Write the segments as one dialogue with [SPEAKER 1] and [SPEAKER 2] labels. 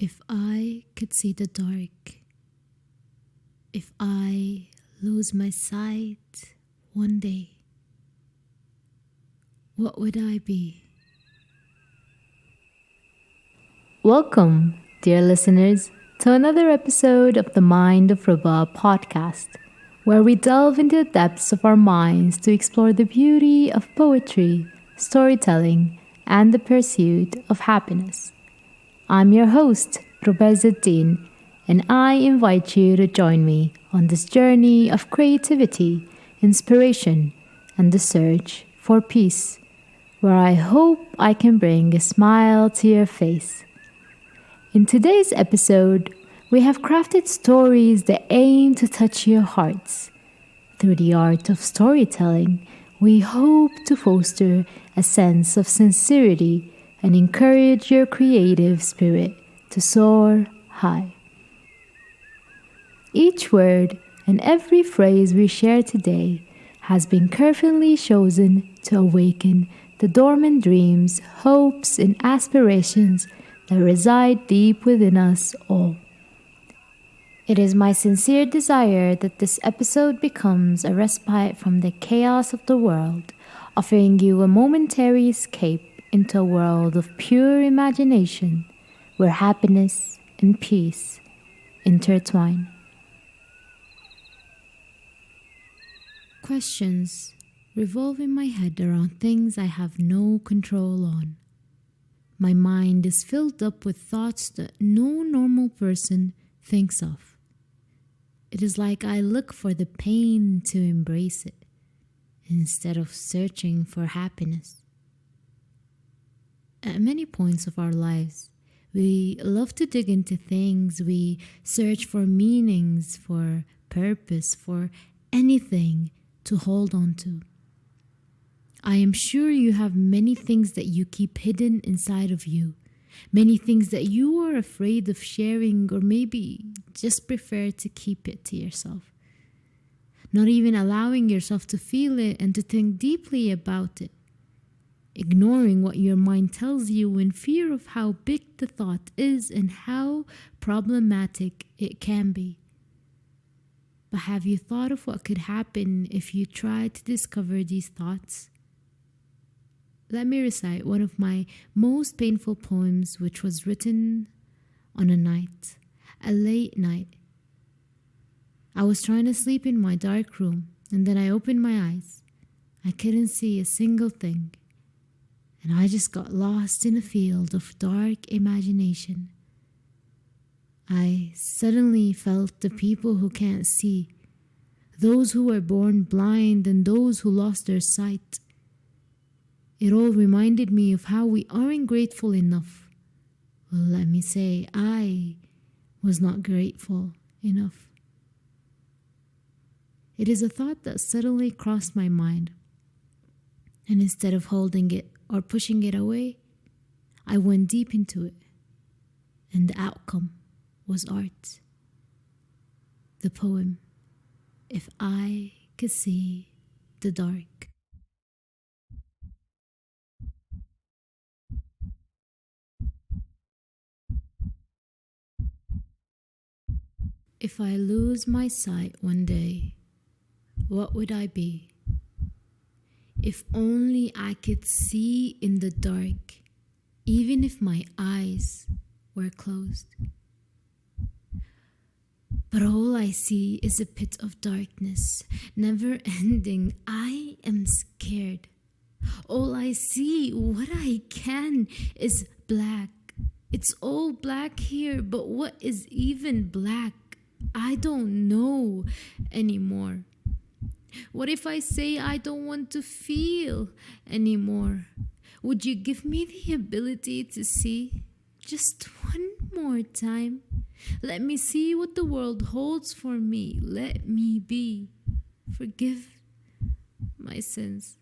[SPEAKER 1] If I could see the dark, if I lose my sight one day, what would I be?
[SPEAKER 2] Welcome, dear listeners, to another episode of the Mindofruba podcast, where we delve into the depths of our minds to explore the beauty of poetry, storytelling, and the pursuit of happiness. I'm your host, Rubezuddin, and I invite you to join me on this journey of creativity, inspiration, and the search for peace, where I hope I can bring a smile to your face. In today's episode, we have crafted stories that aim to touch your hearts. Through the art of storytelling, we hope to foster a sense of sincerity and encourage your creative spirit to soar high. Each word and every phrase we share today has been carefully chosen to awaken the dormant dreams, hopes, and aspirations that reside deep within us all. It is my sincere desire that this episode becomes a respite from the chaos of the world, offering you a momentary escape into a world of pure imagination where happiness and peace intertwine.
[SPEAKER 1] Questions revolve in my head around things I have no control on. My mind is filled up with thoughts that no normal person thinks of. It is like I look for the pain to embrace it instead of searching for happiness. At many points of our lives, we love to dig into things. We search for meanings, for purpose, for anything to hold on to. I am sure you have many things that you keep hidden inside of you, many things that you are afraid of sharing or maybe just prefer to keep it to yourself, not even allowing yourself to feel it and to think deeply about it, ignoring what your mind tells you in fear of how big the thought is and how problematic it can be. But have you thought of what could happen if you tried to discover these thoughts? Let me recite one of my most painful poems, which was written on a late night. I was trying to sleep in my dark room, and then I opened my eyes. I couldn't see a single thing, and I just got lost in a field of dark imagination. I suddenly felt the people who can't see, those who were born blind and those who lost their sight. It all reminded me of how we aren't grateful enough. Well, let me say, I was not grateful enough. It is a thought that suddenly crossed my mind. And instead of holding it or pushing it away, I went deep into it. And the outcome was art. The poem, If I Could See the Dark. If I lose my sight one day, what would I be? If only I could see in the dark, even if my eyes were closed. But all I see is a pit of darkness, never ending. I am scared. All I see, what I can, is black. It's all black here, but what is even black? I don't know anymore. What if I say I don't want to feel anymore? Would you give me the ability to see just one more time? Let me see what the world holds for me. Let me be. Forgive my sins.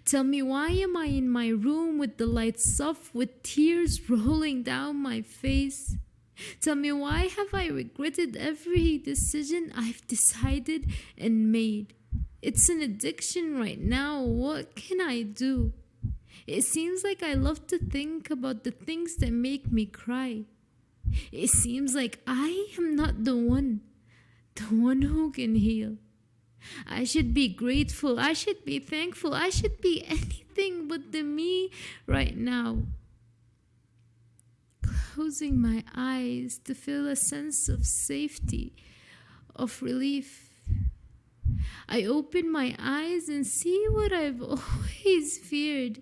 [SPEAKER 1] Tell me, why am I in my room with the lights off, with tears rolling down my face? Tell me, why have I regretted every decision I've decided and made? It's an addiction right now. What can I do? It seems like I love to think about the things that make me cry. It seems like I am not the one who can heal. I should be grateful, I should be thankful, I should be anything but the me right now. Closing my eyes to feel a sense of safety, of relief. I open my eyes and see what I've always feared.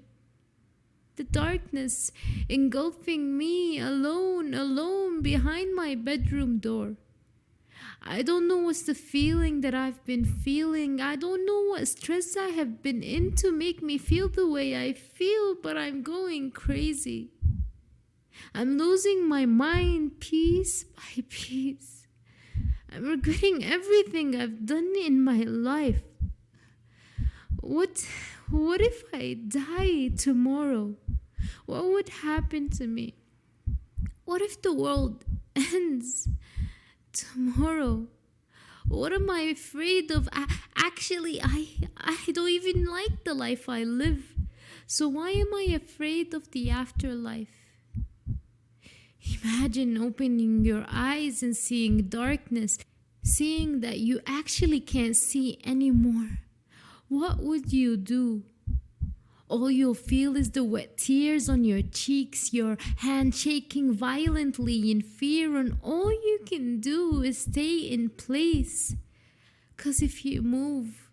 [SPEAKER 1] The darkness engulfing me alone behind my bedroom door. I don't know what's the feeling that I've been feeling. I don't know what stress I have been in to make me feel the way I feel, but I'm going crazy. I'm losing my mind piece by piece. I'm regretting everything I've done in my life. What if I die tomorrow? What would happen to me? What if the world ends tomorrow? What am I afraid of? Actually, I don't even like the life I live. So why am I afraid of the afterlife? Imagine opening your eyes and seeing darkness, seeing that you actually can't see anymore. What would you do? All you'll feel is the wet tears on your cheeks, your hand shaking violently in fear, and all you can do is stay in place. 'Cause if you move,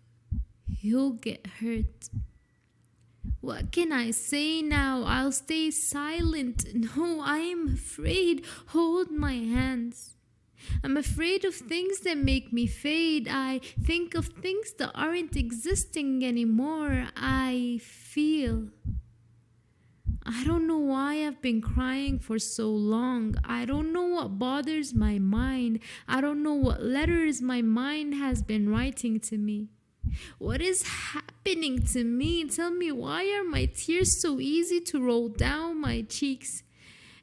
[SPEAKER 1] you'll get hurt. What can I say now? I'll stay silent. No, I am afraid. Hold my hands. I'm afraid of things that make me fade. I think of things that aren't existing anymore. I feel. I don't know why I've been crying for so long. I don't know what bothers my mind. I don't know what letters my mind has been writing to me. What is happening to me? Tell me, why are my tears so easy to roll down my cheeks?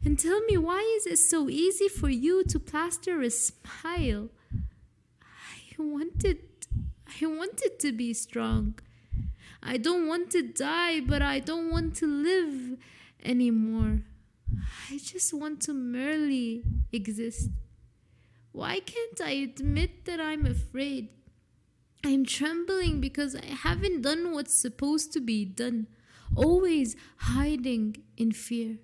[SPEAKER 1] And tell me, why is it so easy for you to plaster a smile? I wanted to be strong. I don't want to die, but I don't want to live anymore. I just want to merely exist. Why can't I admit that I'm afraid? I'm trembling because I haven't done what's supposed to be done, always hiding in fear.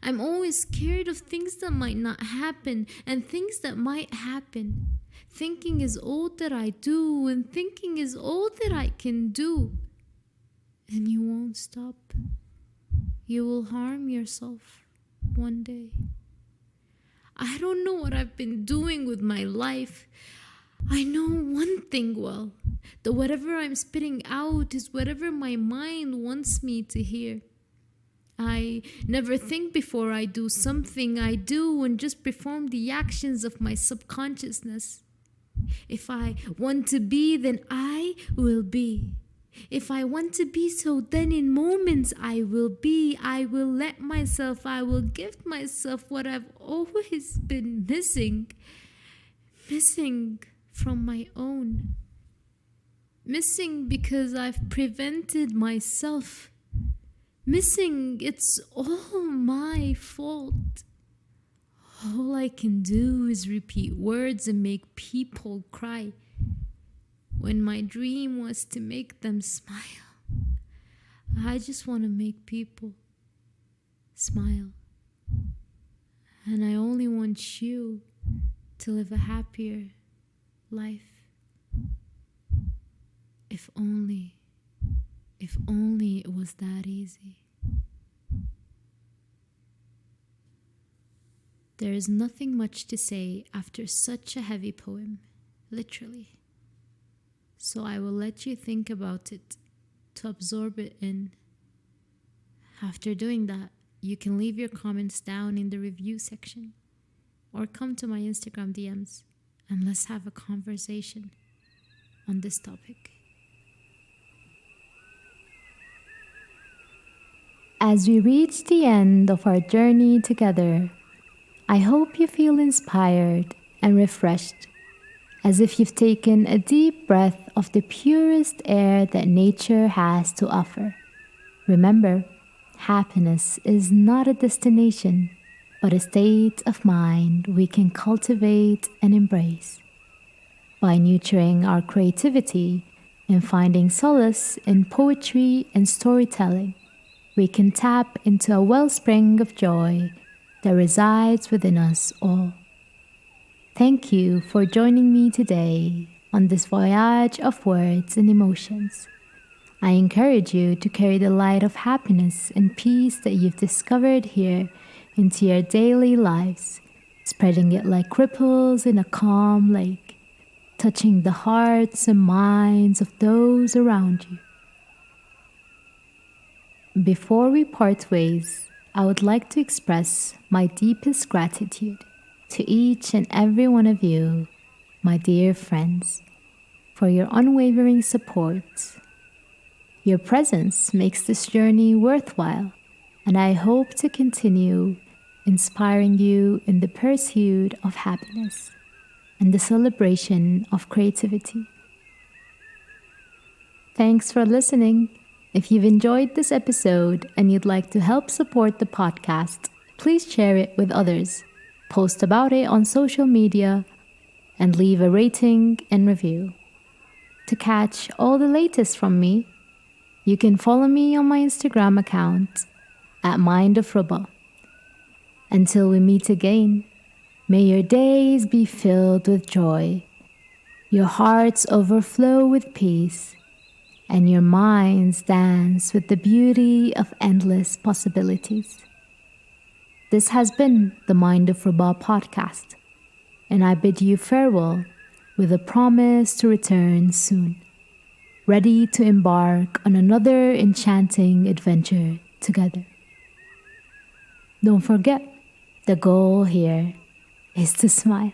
[SPEAKER 1] I'm always scared of things that might not happen and things that might happen. Thinking is all that I do, and thinking is all that I can do. And you won't stop. You will harm yourself one day. I don't know what I've been doing with my life. I know one thing well, that whatever I'm spitting out is whatever my mind wants me to hear. I never think before I do something. I do and just perform the actions of my subconsciousness. If I want to be, then I will be. If I want to be so, then in moments I will be. I will let myself, I will give myself what I've always been missing. Missing from my own. Missing because I've prevented myself. Missing, it's all my fault. All I can do is repeat words and make people cry, when my dream was to make them smile. I just want to make people smile. And I only want you to live a happier life. If only it was that easy. There is nothing much to say after such a heavy poem, literally. So I will let you think about it, to absorb it in. After doing that, you can leave your comments down in the review section, or come to my Instagram DMs and let's have a conversation on this topic.
[SPEAKER 2] As we reach the end of our journey together, I hope you feel inspired and refreshed, as if you've taken a deep breath of the purest air that nature has to offer. Remember, happiness is not a destination, but a state of mind we can cultivate and embrace. By nurturing our creativity and finding solace in poetry and storytelling, we can tap into a wellspring of joy that resides within us all. Thank you for joining me today on this voyage of words and emotions. I encourage you to carry the light of happiness and peace that you've discovered here into your daily lives, spreading it like ripples in a calm lake, touching the hearts and minds of those around you. Before we part ways, I would like to express my deepest gratitude to each and every one of you, my dear friends, for your unwavering support. Your presence makes this journey worthwhile, and I hope to continue inspiring you in the pursuit of happiness and the celebration of creativity. Thanks for listening. If you've enjoyed this episode and you'd like to help support the podcast, please share it with others, post about it on social media, and leave a rating and review. To catch all the latest from me, you can follow me on my Instagram account at Mindofruba. Until we meet again, may your days be filled with joy, your hearts overflow with peace, and your minds dance with the beauty of endless possibilities. This has been the Mindofruba podcast, and I bid you farewell with a promise to return soon, ready to embark on another enchanting adventure together. Don't forget, the goal here is to smile.